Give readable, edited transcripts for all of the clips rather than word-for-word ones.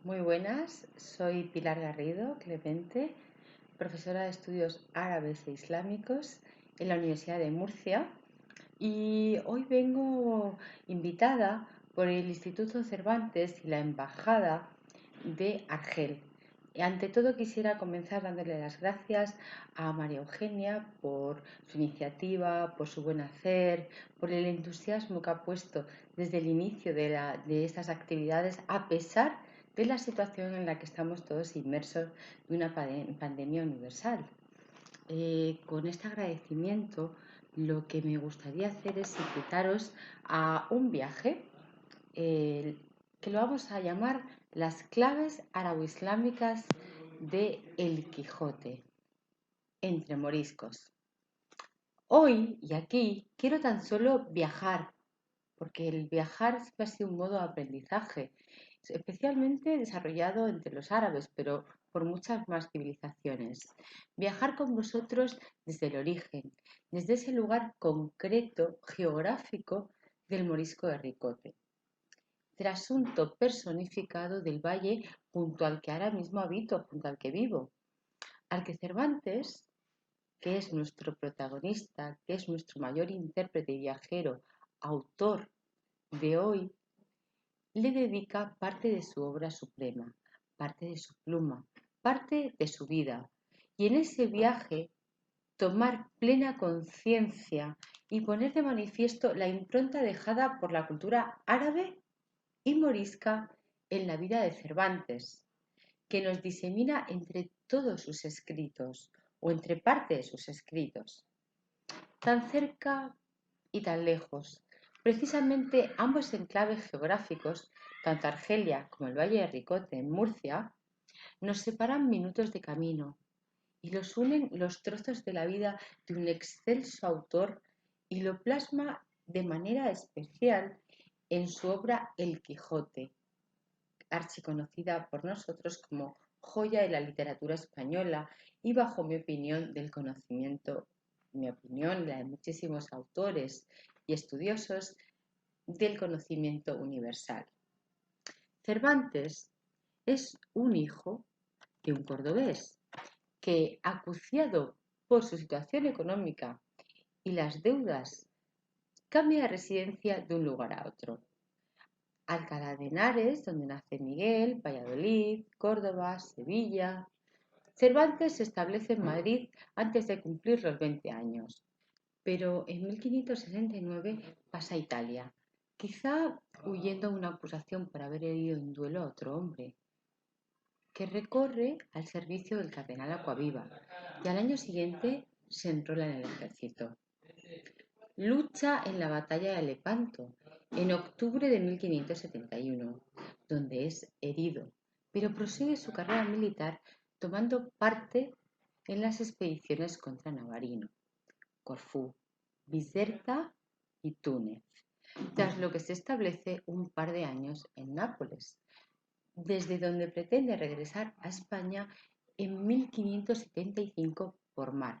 Muy buenas, soy Pilar Garrido Clemente, profesora de estudios árabes e islámicos en la Universidad de Murcia y hoy vengo invitada por el Instituto Cervantes y la Embajada de Argel. Ante todo quisiera comenzar dándole las gracias a María Eugenia por su iniciativa, por su buen hacer, por el entusiasmo que ha puesto desde el inicio de estas actividades, a pesar de la situación en la que estamos todos inmersos de una pandemia universal. Con este agradecimiento, lo que me gustaría hacer es invitaros a un viaje que lo vamos a llamar las claves arabo-islámicas de El Quijote, entre moriscos. Hoy y aquí quiero tan solo viajar, porque el viajar siempre ha sido un modo de aprendizaje, especialmente desarrollado entre los árabes, pero por muchas más civilizaciones. Viajar con vosotros desde el origen, desde ese lugar concreto, geográfico del morisco de Ricote, trasunto personificado del valle junto al que ahora mismo habito, junto al que vivo, al que Cervantes, que es nuestro protagonista, que es nuestro mayor intérprete y viajero, autor de hoy, le dedica parte de su obra suprema, parte de su pluma, parte de su vida. Y en ese viaje tomar plena conciencia y poner de manifiesto la impronta dejada por la cultura árabe y morisca en la vida de Cervantes, que nos disemina entre todos sus escritos o entre parte de sus escritos, tan cerca y tan lejos. Precisamente ambos enclaves geográficos, tanto Argelia como el Valle de Ricote en Murcia, nos separan minutos de camino y los unen los trozos de la vida de un excelso autor y lo plasma de manera especial en su obra El Quijote, archiconocida por nosotros como joya de la literatura española y bajo mi opinión del conocimiento, mi opinión, la de muchísimos autores y estudiosos del conocimiento universal. Cervantes es un hijo de un cordobés que, acuciado por su situación económica y las deudas, cambia de residencia de un lugar a otro. Alcalá de Henares, donde nace Miguel, Valladolid, Córdoba, Sevilla. Cervantes se establece en Madrid antes de cumplir los 20 años, pero en 1569 pasa a Italia, quizá huyendo a una acusación por haber herido en duelo a otro hombre, que recorre al servicio del cardenal Acquaviva y al año siguiente se enrola en el ejército. Lucha en la batalla de Lepanto en octubre de 1571, donde es herido, pero prosigue su carrera militar tomando parte en las expediciones contra Navarino, Corfú, Biserta y Túnez, tras lo que se establece un par de años en Nápoles, desde donde pretende regresar a España en 1575 por mar,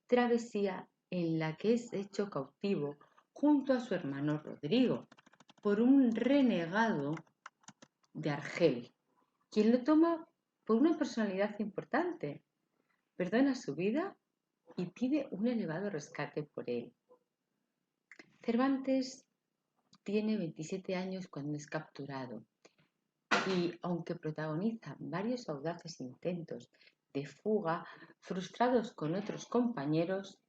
travesía en la que es hecho cautivo junto a su hermano Rodrigo por un renegado de Argel, quien lo toma por una personalidad importante, perdona su vida y pide un elevado rescate por él. Cervantes tiene 27 años cuando es capturado y, aunque protagoniza varios audaces intentos de fuga frustrados con otros compañeros,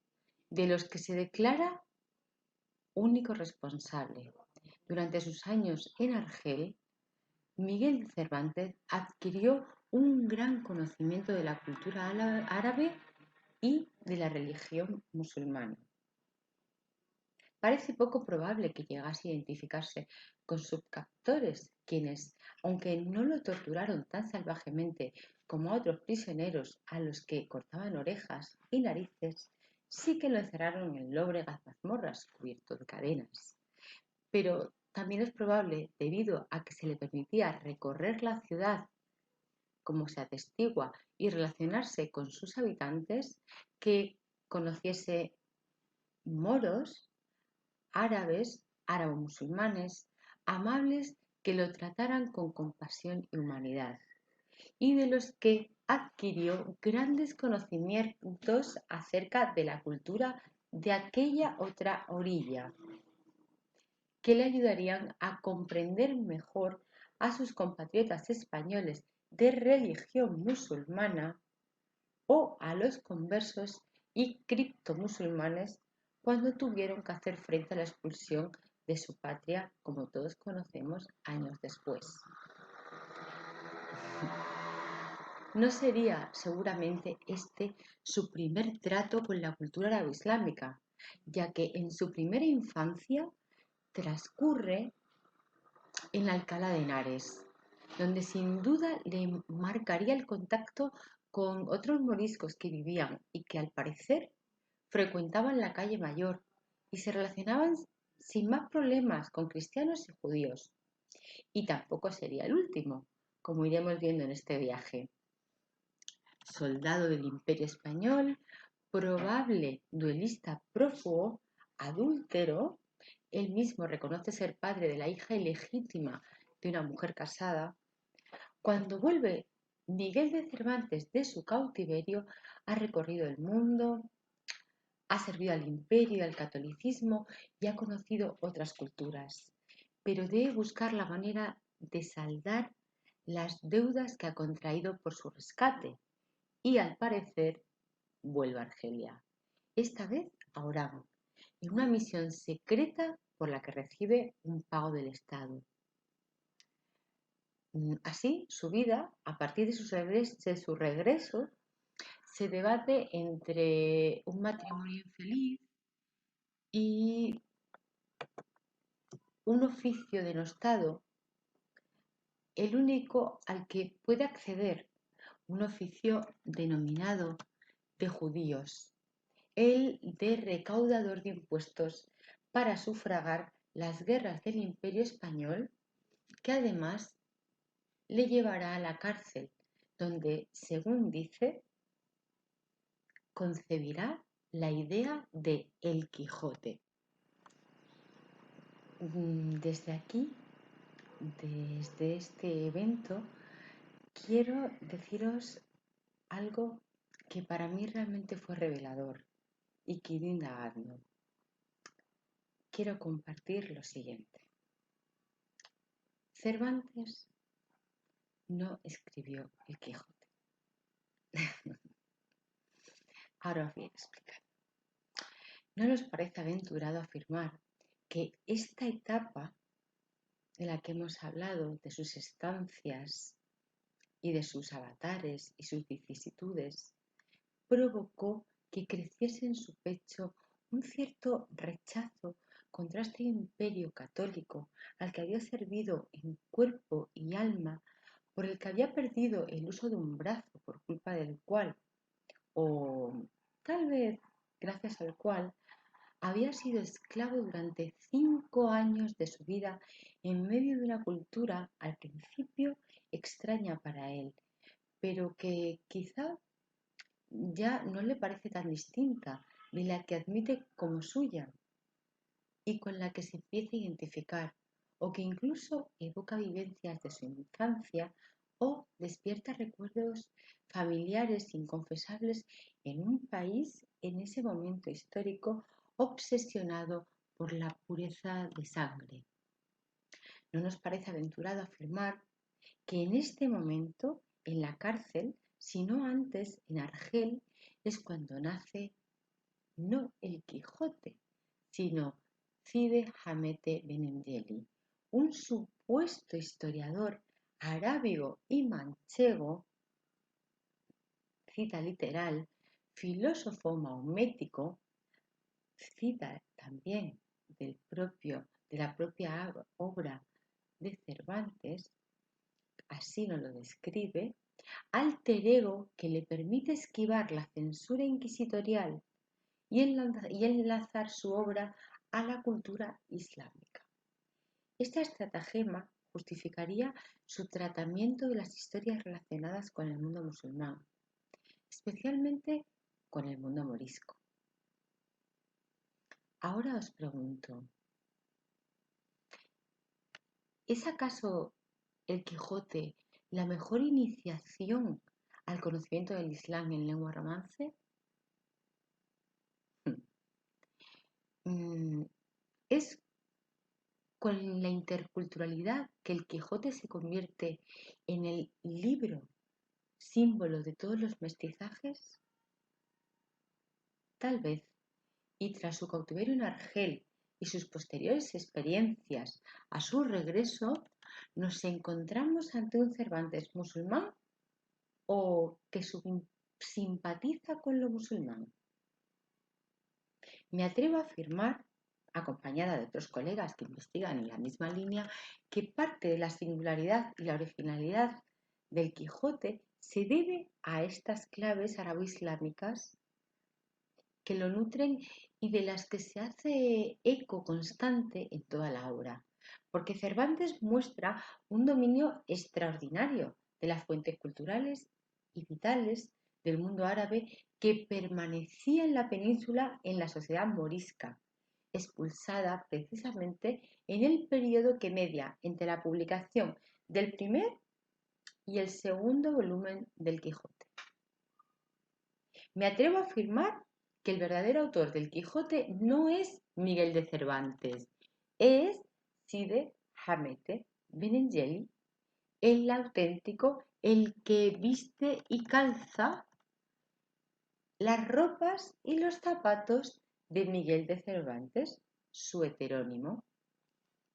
de los que se declara único responsable. Durante sus años en Argel, Miguel de Cervantes adquirió un gran conocimiento de la cultura árabe y de la religión musulmana. Parece poco probable que llegase a identificarse con sus captores, quienes, aunque no lo torturaron tan salvajemente como a otros prisioneros a los que cortaban orejas y narices, sí que lo encerraron en lóbregas mazmorras cubierto de cadenas. Pero también es probable, debido a que se le permitía recorrer la ciudad como se atestigua y relacionarse con sus habitantes, que conociese moros, árabes, árabo-musulmanes, amables que lo trataran con compasión y humanidad, y de los que adquirió grandes conocimientos acerca de la cultura de aquella otra orilla, que le ayudarían a comprender mejor a sus compatriotas españoles de religión musulmana o a los conversos y criptomusulmanes cuando tuvieron que hacer frente a la expulsión de su patria, como todos conocemos, años después. No sería seguramente este su primer trato con la cultura árabe-islámica, ya que en su primera infancia transcurre en Alcalá de Henares, donde sin duda le marcaría el contacto con otros moriscos que vivían y que al parecer frecuentaban la calle Mayor y se relacionaban sin más problemas con cristianos y judíos. Y tampoco sería el último, como iremos viendo en este viaje. Soldado del Imperio Español, probable duelista prófugo, adúltero, él mismo reconoce ser padre de la hija ilegítima de una mujer casada. Cuando vuelve Miguel de Cervantes de su cautiverio, ha recorrido el mundo, ha servido al imperio y al catolicismo y ha conocido otras culturas, pero debe buscar la manera de saldar las deudas que ha contraído por su rescate y al parecer vuelve a Argelia, esta vez a Orán, en una misión secreta por la que recibe un pago del Estado. Así, su vida, a partir de su regreso, se debate entre un matrimonio infeliz y un oficio denostado, el único al que puede acceder, un oficio denominado de judíos, el de recaudador de impuestos para sufragar las guerras del Imperio Español, que además le llevará a la cárcel, donde, según dice, concebirá la idea de El Quijote. Desde aquí, desde este evento, quiero deciros algo que para mí realmente fue revelador y que iba indagando. Quiero compartir lo siguiente. Cervantes no escribió El Quijote. Ahora os voy a explicar. ¿No nos parece aventurado afirmar que esta etapa de la que hemos hablado, de sus estancias y de sus avatares y sus vicisitudes, provocó que creciese en su pecho un cierto rechazo contra este imperio católico al que había servido en cuerpo y alma, por el que había perdido el uso de un brazo por culpa del cual, o tal vez gracias al cual, había sido esclavo durante 5 años de su vida en medio de una cultura al principio extraña para él, pero que quizá ya no le parece tan distinta de la que admite como suya y con la que se empieza a identificar, o que incluso evoca vivencias de su infancia o despierta recuerdos familiares inconfesables en un país en ese momento histórico obsesionado por la pureza de sangre. No nos parece aventurado afirmar que en este momento, en la cárcel, sino antes en Argel, es cuando nace no el Quijote, sino Cide Hamete Benengeli, un supuesto historiador arábigo y manchego, cita literal, filósofo maomético, cita también de la propia obra de Cervantes, así nos lo describe, alter ego que le permite esquivar la censura inquisitorial y enlazar su obra a la cultura islámica. Esta estratagema justificaría su tratamiento de las historias relacionadas con el mundo musulmán, especialmente con el mundo morisco. Ahora os pregunto, ¿Es acaso el Quijote la mejor iniciación al conocimiento del Islam en lengua romance? Mm, ¿Es con la interculturalidad que el Quijote se convierte en el libro símbolo de todos los mestizajes? Tal vez, y tras su cautiverio en Argel y sus posteriores experiencias a su regreso, nos encontramos ante un Cervantes musulmán o que simpatiza con lo musulmán. Me atrevo a afirmar, acompañada de otros colegas que investigan en la misma línea, que parte de la singularidad y la originalidad del Quijote se debe a estas claves árabe-islámicas que lo nutren y de las que se hace eco constante en toda la obra, porque Cervantes muestra un dominio extraordinario de las fuentes culturales y vitales del mundo árabe que permanecía en la península en la sociedad morisca, expulsada precisamente en el periodo que media entre la publicación del primer y el segundo volumen del Quijote. Me atrevo a afirmar que el verdadero autor del Quijote no es Miguel de Cervantes, es Cide Hamete Benengeli, el auténtico, el que viste y calza las ropas y los zapatos de Miguel de Cervantes, su heterónimo.